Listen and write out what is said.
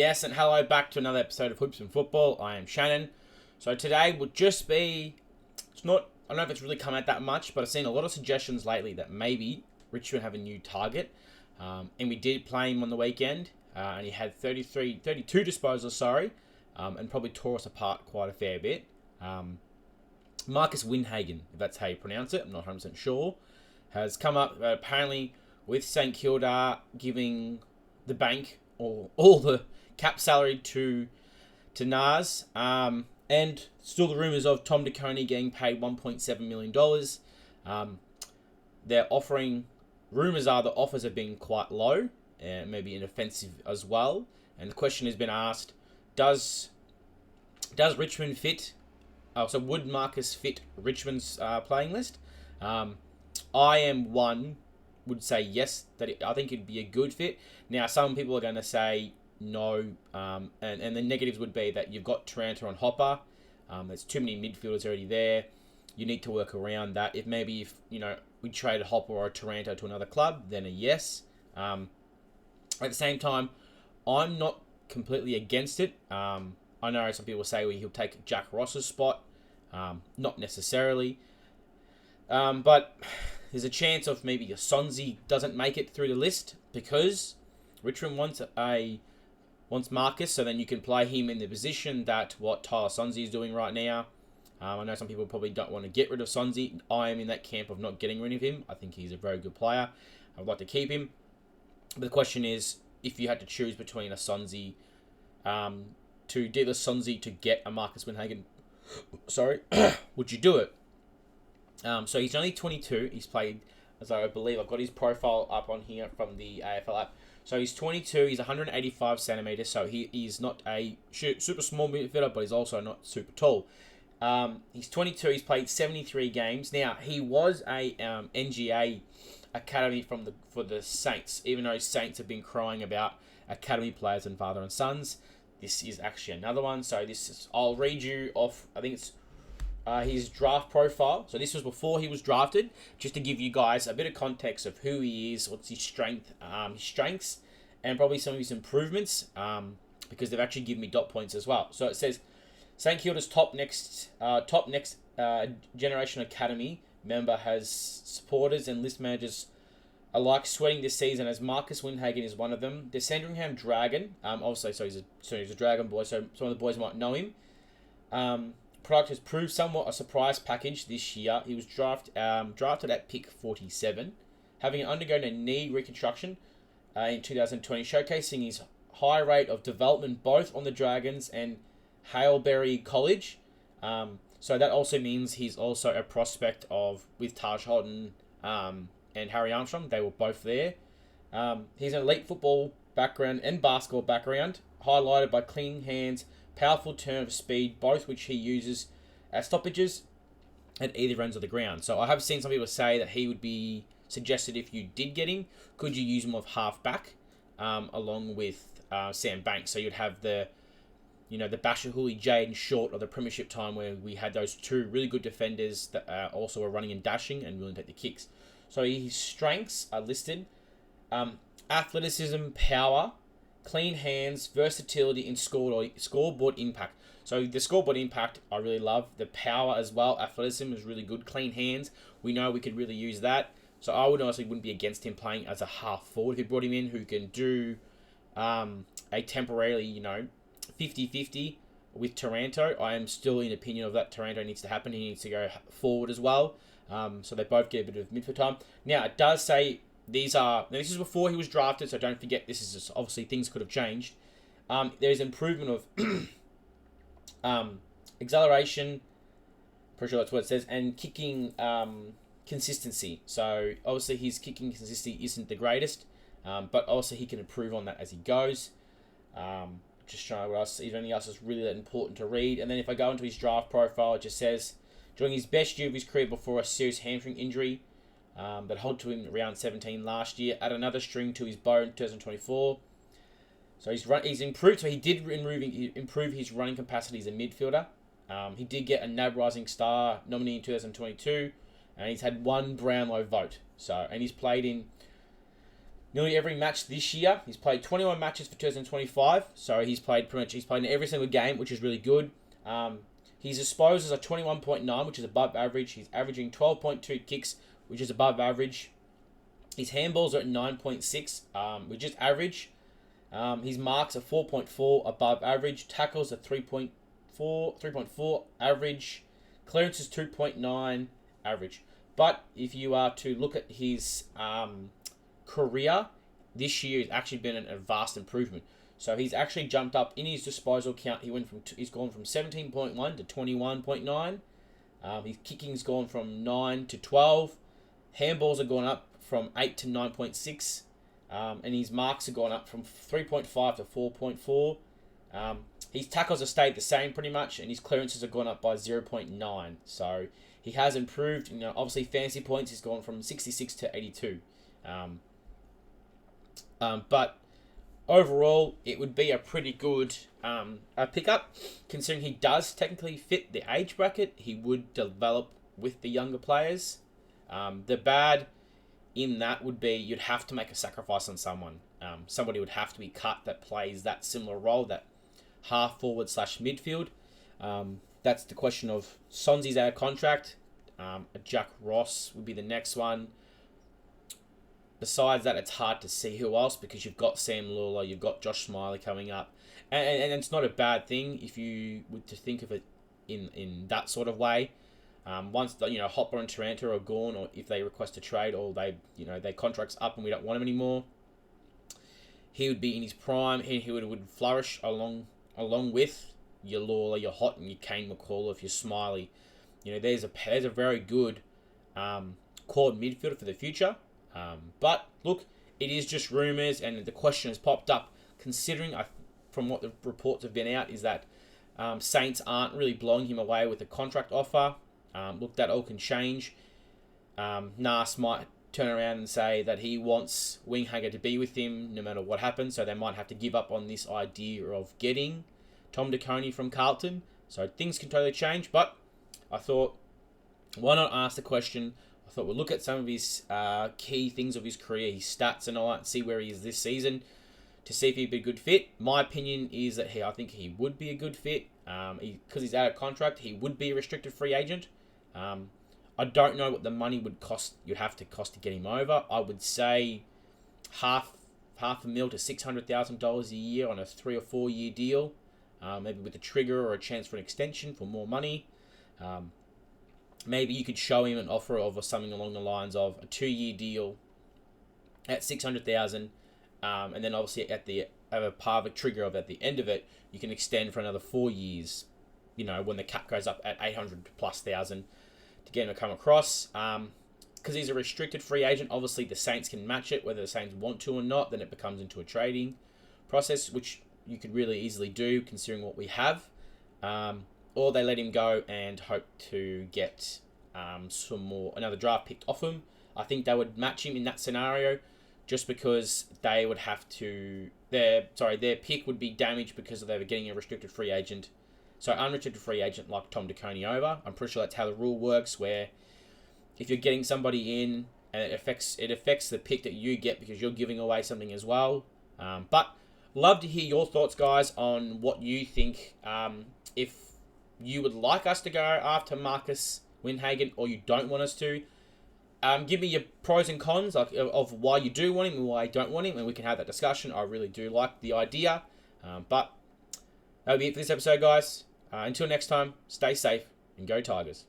Yes, and hello back to another episode of Hoops and Football. I am Shannon. So today will just be, I don't know if it's really come out that much, but I've seen a lot of suggestions lately that maybe Richmond have a new target. And we did play him on the weekend, and he had 32 disposals, and probably tore us apart quite a fair bit. Marcus Windhager, if that's how you pronounce it, I'm not 100% sure, has come up apparently with St Kilda giving the bank all the cap salary to Nas, and still the rumours of Tom DeConey getting paid $1.7 million. They're offering, rumours are the offers have been quite low, and maybe inoffensive as well. And the question has been asked, does Richmond fit? So would Marcus fit Richmond's playing list? I am one would say yes, I think it'd be a good fit. Now, some people are going to say no, and the negatives would be that you've got Taranto and Hopper. There's too many midfielders already there. You need to work around that. If we traded Hopper or Taranto to another club, then a yes. At the same time, I'm not completely against it. I know some people say he'll take Jack Ross's spot. Not necessarily. But there's a chance of maybe a Sonzi doesn't make it through the list because Richmond wants Marcus, so then you can play him in the position that what Tyler Sonzi is doing right now. I know some people probably don't want to get rid of Sonzi. I am in that camp of not getting rid of him. I think he's a very good player. I'd like to keep him. But the question is, if you had to choose between a Sonzi, to deal a Sonzi to get a Marcus Windhager, would you do it? So he's only 22. He's played, as I believe, I've got his profile up on here from the AFL app. So he's 22. He's 185 centimeters. So he's not a super small midfielder, but he's also not super tall. He's 22. He's played 73 games. Now he was a NGA academy for the Saints. Even though Saints have been crying about academy players and father and sons, this is actually another one. So I'll read you off. I think it's his draft profile. So this was before he was drafted, just to give you guys a bit of context of who he is, what's his strengths, and probably some of his improvements, because they've actually given me dot points as well. So it says St Kilda's top next generation academy member has supporters and list managers alike sweating this season, as Marcus Windhager is one of them. The Sandringham Dragon, obviously, so he's a Dragon boy, so some of the boys might know him. Product has proved somewhat a surprise package this year. He was drafted at pick 47, having undergone a knee reconstruction in 2020, showcasing his high rate of development both on the Dragons and Haileybury College. So that also means he's also a prospect with Taj Hodden and Harry Armstrong. They were both there. He's an elite football background and basketball background, highlighted by clean hands, powerful turn of speed, both which he uses as stoppages at either ends of the ground. So I have seen some people say that he would be suggested if you did get him. Could you use him off half back along with Sam Banks? So you'd have the Bashahuli, Jaden Short of the Premiership time, where we had those two really good defenders that also were running and dashing and willing to take the kicks. So his strengths are listed: athleticism, power, clean hands, versatility, and scoreboard impact. So the scoreboard impact I really love. The power as well. Athleticism is really good. Clean hands, we know we could really use that. So I wouldn't be against him playing as a half forward if you brought him in, who can do a temporarily 50-50 with Taranto. I am still in opinion of that Taranto needs to happen. He needs to go forward as well. So they both get a bit of midfield time. Now it does say this is before he was drafted, so don't forget this is just, obviously things could have changed. There is improvement of acceleration, pretty sure that's what it says, and kicking consistency. So obviously his kicking consistency isn't the greatest, but also he can improve on that as he goes. Just trying what else. Is there anything else that's really that important to read? And then if I go into his draft profile, it just says during his best year of his career before a serious hamstring injury that held to him around 17 last year, add another string to his bow in 2024. So he's improved. So he did improve his running capacity as a midfielder. He did get a NAB Rising Star nominee in 2022, and he's had one Brownlow vote. So, and he's played in nearly every match this year. He's played 21 matches for 2025, so he's played in every single game, which is really good. His disposals are 21.9, which is above average. He's averaging 12.2 kicks, which is above average. His handballs are at 9.6, which is average. His marks are 4.4, above average. Tackles are 3.4 average. Clearance is 2.9, average. But if you are to look at his career, this year has actually been a vast improvement. So he's actually jumped up in his disposal count. He's gone from 17.1 to 21.9. His kicking's gone from 9 to 12. Handballs have gone up from 8 to 9.6. And his marks have gone up from 3.5 to 4.4. His tackles have stayed the same pretty much, and his clearances have gone up by 0.9. So he has improved. Obviously fantasy points, he's gone from 66 to 82. But overall, it would be a pretty good pickup, considering he does technically fit the age bracket. He would develop with the younger players. The bad in that would be you'd have to make a sacrifice on someone. Somebody would have to be cut that plays that similar role, that half forward / midfield. That's the question of Sonzi's out of contract. Jack Ross would be the next one. Besides that, it's hard to see who else, because you've got Sam Lawler, you've got Josh Smiley coming up. And it's not a bad thing if you were to think of it in that sort of way. Once Hopper and Taranto are gone, or if they request a trade, or their contract's up and we don't want him anymore, he would be in his prime. He would flourish along with your Lawler, your Hot, and your Kane McCullough, your Smiley. There's a very good core midfielder for the future. But look, it is just rumours, and the question has popped up, considering from what the reports have been out, is that Saints aren't really blowing him away with a contract offer. Look, that all can change. Nas might turn around and say that he wants Windhager to be with him no matter what happens, so they might have to give up on this idea of getting Tom De Coney from Carlton. So things can totally change, but I thought, why not ask the question? I thought we'll look at some of his key things of his career, his stats and all that, and see where he is this season to see if he'd be a good fit. My opinion is that I think he would be a good fit. Because he's out of contract, he would be a restricted free agent. I don't know what the money would cost. You'd have to cost to get him over. I would say half a mil to $600,000 a year on a 3 or 4 year deal, maybe with a trigger or a chance for an extension for more money. Maybe you could show him an offer of something along the lines of a 2-year deal at $600,000, and then obviously have a part of a trigger of at the end of it, you can extend for another 4 years. When the cap goes up at $800,000+ to get him to come across. Because he's a restricted free agent, obviously the Saints can match it, whether the Saints want to or not. Then it becomes into a trading process, which you could really easily do considering what we have. Or they let him go and hope to get another draft picked off him. I think they would match him in that scenario, just because they would have to their pick would be damaged because they were getting a restricted free agent. So unrestricted free agent like Tom De Coney over. I'm pretty sure that's how the rule works, where if you're getting somebody in and it affects the pick that you get because you're giving away something as well. But love to hear your thoughts, guys, on what you think. If you would like us to go after Marcus Windhager or you don't want us to, give me your pros and cons of why you do want him and why you don't want him, and we can have that discussion. I really do like the idea. But that'll be it for this episode, guys. Until next time, stay safe and go Tigers.